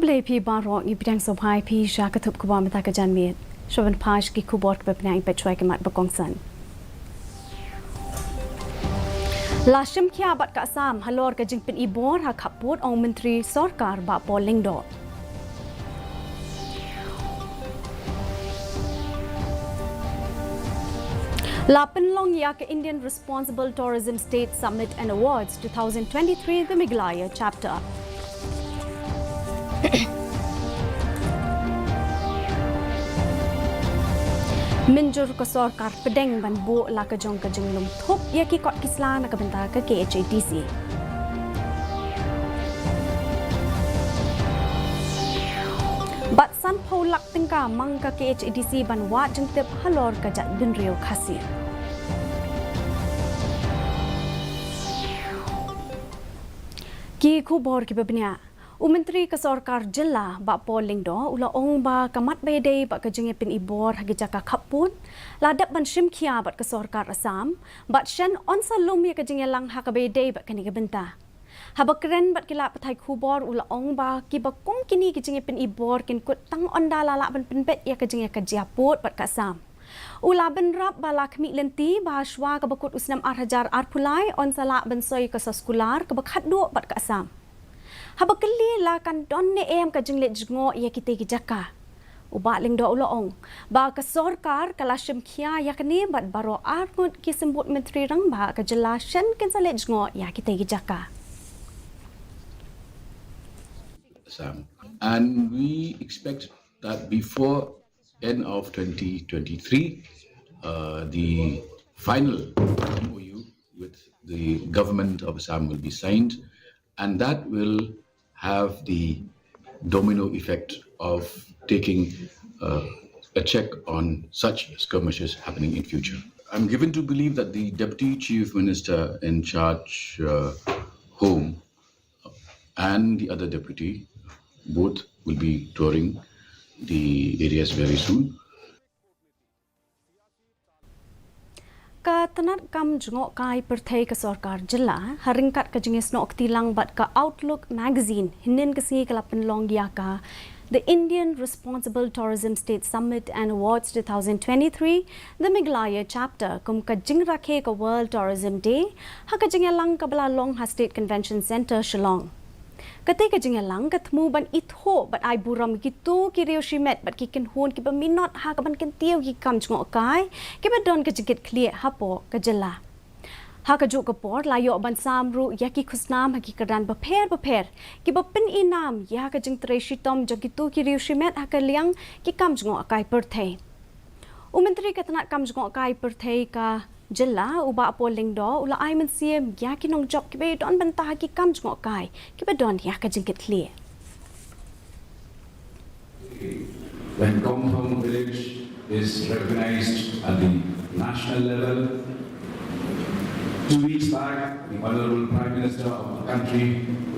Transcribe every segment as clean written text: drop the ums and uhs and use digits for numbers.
Kabla pi barok ni bidang sobai pi sha katup kubam ta ka janmiet. Shoban pash ki kubot ka penang petrai ke mat bakongsan. Lashim kia bat ka Assam halor ka jingpin ibor ha khaput ong menteri sarkar ba polling do. Lapan long ya ke Indian Responsible Tourism State Summit and Awards 2023 the Meghalaya chapter. Minjur ko sarkar pedeng ban bo la ka jong ka jinglum thop ya ki kot kisla na ka benta ka KHATC. Bat san pho lak tingka mang ka KHATC ban wa jengtep halor ka jat bin rio Khasi. Ki khubor ki babnya Menteri ke Sarkar Jilla ba polling do ula ong ba kamat bedei ba ka jenge pin ibor hagi jaka khapun ladap ban shimkhia bat ke Sarkar Assam bat shen on salum ya ka jenge lang ha ka bedei ba kani ka benta habakren bat kila pathai khubor ula ong ba ki ba kum kini ki jenge pin ibor kin kut tang on dala ban pin bet ya ka jenge ka jiaput bat ka Assam ula ben rap bala khmi lenti ba shwa ka bakut usnam 8,000 arpulai on sala ben soi ka saskular ka bakhat do bat ka Assam Habakali la kan don ne em ka jinglet jngo ya kite ki jaka. Uba ling do uloong. Ba ka sarkar kalashim khia yakni bat baro armut ki sembut menteri rang ba ka jelashan ken salet jngo ya kite ki jaka. And we expect that before end of 2023, the final MOU with the government of Assam will be signed, and that will have the domino effect of taking a check on such skirmishes happening in future. I'm given to believe that the Deputy Chief Minister in charge Home and the other deputy both will be touring the areas very soon. Ka tanat kam jngok kai perthai ka sarkar jilla haringkat ka jingis nok tilang bat ka Outlook magazine hinin kasi kalapan long ya ka the Indian Responsible Tourism State Summit and Awards 2023 the Meghalaya chapter kum ka jing rakhe ka World Tourism Day ha ka jingalang ka bala long ha State Convention Center Shillong Ketika jingalang ketemu ban itho bat ai buram gitu ki rio shimet bat ki ken hon ki ba minot ha ka ban ken tiu ki kam jngok kai ki ba don ka jigit clear hapo ka jela ha ka juk ka por la yo ban samru ya ki khusnam ha ki kadan ba pher ki ba pin inam ya ka jing treshi tom jo gitu ki rio shimet ha ka liang ki kam jngok kai per thei Menteri ka tanat kam jngok kai per thei ka Jilla uba polling do ula ai men siem ya ki nong job ki be don bantah ki kam jngok kai ki be don ya ka jingkit clear When Kompong village is recognized at the national level 2 weeks back the Honorable Prime Minister of the country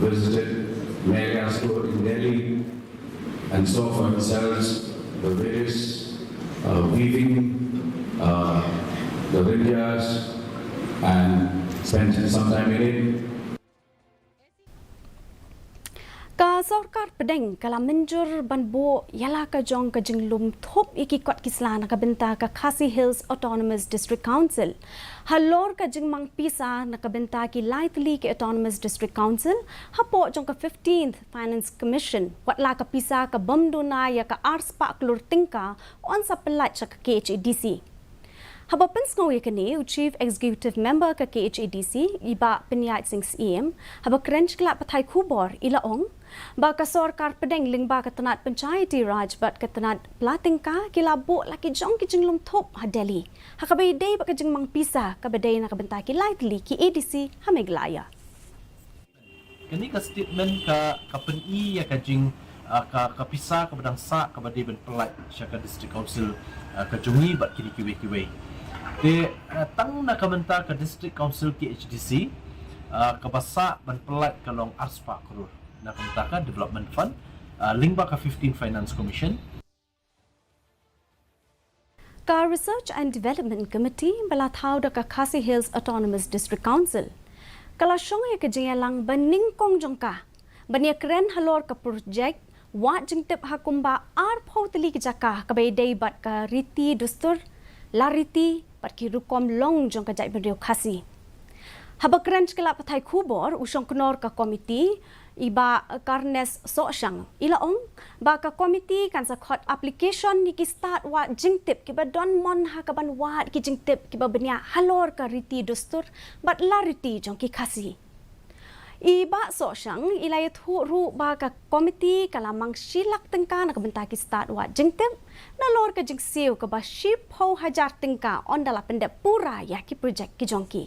visited Meghalaya store in Delhi and saw for themselves the various weaving the vineyards and spent some time in it. Ka sarkar pedeng kala minjur ban bo yala ka jong ka jinglum thop iki kot kisla na ka benta ka Khasi Hills Autonomous District Council halor ka jingmang pisa na ka benta ki lightly ki Autonomous District Council hapo jong ka 15th Finance Commission watla ka pisa ka bamduna ya ka arspa klur tingka on sa pelat sa ka KHATC Habapin snow yakani Chief Executive Member ka KHATC iba Pinyat Singh EM haba krench kla pathai khubor ilaong ba ka sarkar pedeng lingba ka tanat panchayati raj bat ka tanat plating ka kilabo laki jong ki jinglum thop ha Delhi ha ka bay day ba ka jingmang pisa ka baday na ka benta ki lightly ki ADC ha Meghalaya kani ka statement ka peni ya ka jing ka pisa ka badang sa ka baday ben pelat syaka district council ka jungi bat kini kiwe de tang na kamenta ka district council ki HDC kabasa ban pelat ka long arspa krur na kamenta ka development fund lingba ka 15 finance commission ka research and development committee bala thau da ka Khasi Hills Autonomous District Council kala shong ya ka jingalang baning kong jongka bania kren halor ka project Wat jengtip hakumba arpau teli kejakah kebaidai bat ka riti dustur lariti bat ki rukom long jong kajai beriu khasi. Habakran kelap patai kubor usong kenor ka komiti iba karnes sosyang ilaong ba ka komiti kan sakot application ni ki start wa jingtip ki ba don mon ha ka ban wat ki jingtip ki ba benya halor ka riti dustur bat lariti jong ki khasi. Iba sosyang ilay thu ru ba ka komiti kalamang silak tengka na kabenta ki start wa jingtip na lor ka jingsiu ka ba ship ho hajar tengka on dala pendep pura ya ki project ki jongki.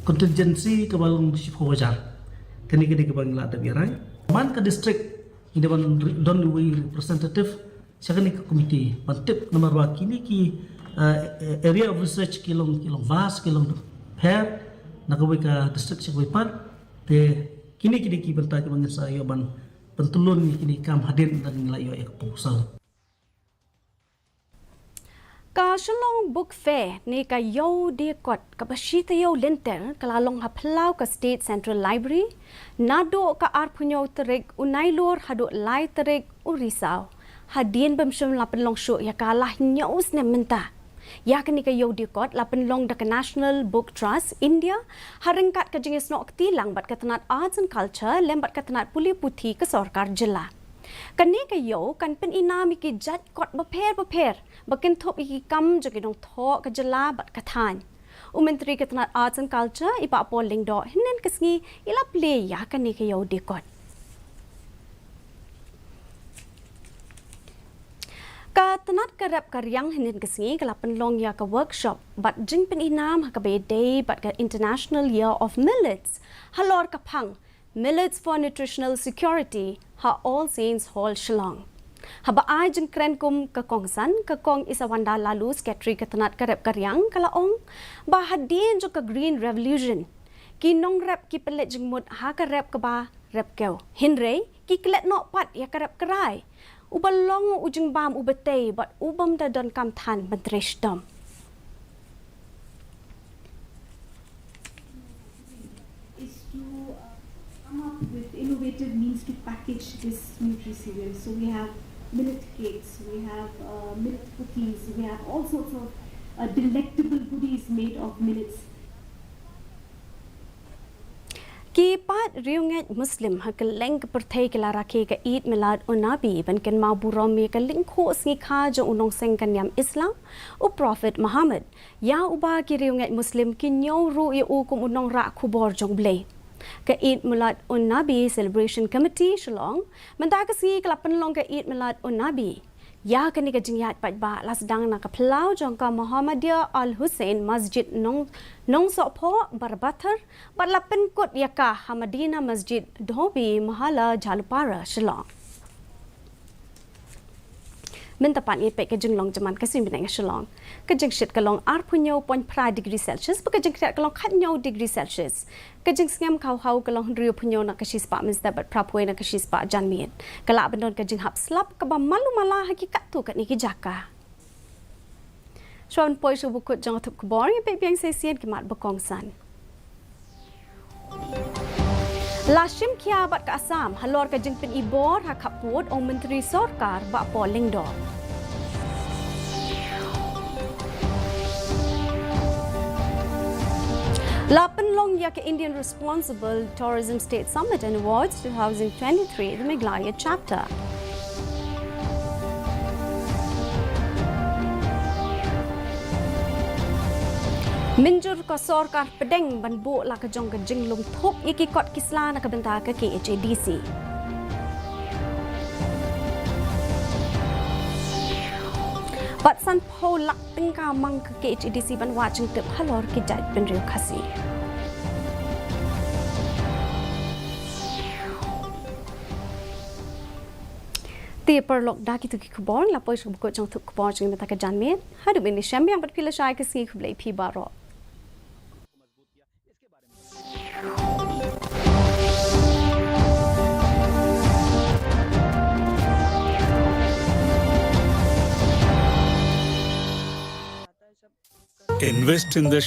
Kontingensi ke balong Shifo Wajar kini ke Bangla ada biarai man ke distrik ini ban don we representative sakani ke komiti pantip nomor 2 kini ki area of research kilong vast kilong pair nak ke distrik Shifo Pan te kini ki bentai ke bangsa yo ban pentulun kini kam hadin dan nilai yo proposal. Ka shalong book fair ni ka yo de kot ka bashita yo lenter kalalong haplau ka State Central Library nado ka arpunyo terik unailor hado lai terik urisau hadien bemshum lapen long show ya kalah nyaus ne menta ya kani ka yo de kot lapen long da National Book Trust India haringkat ka jengis nok tilang bat katanat arts and culture lembat katanat puli puthi ka sarkar jilla. Kani kayo kan pen inami ki jat kot beper bakin top iki kam jogi dong tho ka jala bat kathan Menteri Ketenat Arts and Culture ipa polling do hinen kesngi ila play ya kani kayo de kot ka tenat karap karyang hinen kesngi kalapan long ya ka workshop bat jing pen inam ha ka be day bat ka International Year of Millets halor ka phang Millets for Nutritional Security ha All Saints Hall Shillong. Haba ai jeng kren kum ka kongsan ka kong isawanda lalu sekretari ketenat karep karyang kalaong ba hadin jo ka Green Revolution ki nong rep ki pelet jeng mut ha ka rep ka ba rep keu hinre ki klet nok pat ya ka rep kerai ubalong ujung bam ubetei bat ubam da don kam than mentresh dom. With innovative means to package this nutri-cereal. So we have millet cakes, we have millet cookies, we have all sorts of delectable goodies made of millets. Kipat riunget Muslim hakeleng pertai kelaraki ke Eid Milad Nabi ban ken mau buromi ke lingko sngi kha jo unong seng kanyam Islam u Prophet Muhammad ya uba ki riunget Muslim ki nyau ru ya u kum unong ra khubor jong blei. Ke Eid Milad Nabi Celebration Committee Shillong mendakasi kelapan long ke Eid Milad Nabi ya kani ka jingyat pat ba la sedang na ka plau jong ka Muhammadiyah Al Hussein Masjid nong sokpo barbatar bat lapen kot ya ka Hamadina Masjid Dhobi Mahala Jalupara Shillong Mintapan ipek ke jenglong jaman kasim binang Shillong ke jeng shit kalong arpunyo 0.5 degree Celsius ba ke jeng krat kalong khatnyo degree Celsius ke jeng ngam khau kalong rio punyo na kashis pa minsta bat prapwe na kashis pa janmien kala benon ke jeng hap slap ka ba malu mala hakikat tu kat ni ki jaka Shwan poi shu bukut jong thup kbor ipek piang sesian ki mat bakong san Lashim kia bat ka Assam halor ka jeng pen ibor ha kaput ong menteri sarkar ba polling do Lapan long ya ke Indian Responsible Tourism State Summit and Awards 2023 the Meghalaya chapter Minjur ko sarkar pedeng ban bu la ka jong ka jinglung thop iki kot kisla na ka benta ka KHADC Bat san po lak tingka mang ka KHADC ban watching tip halor ki jat ben riu khasi Ti perlok da ki tu ki khbor la poi shub ko jong thuk khbor jing meta ka janmet hadu bin ni shambyang bat pila shai ka si khublei phi baro Invest in the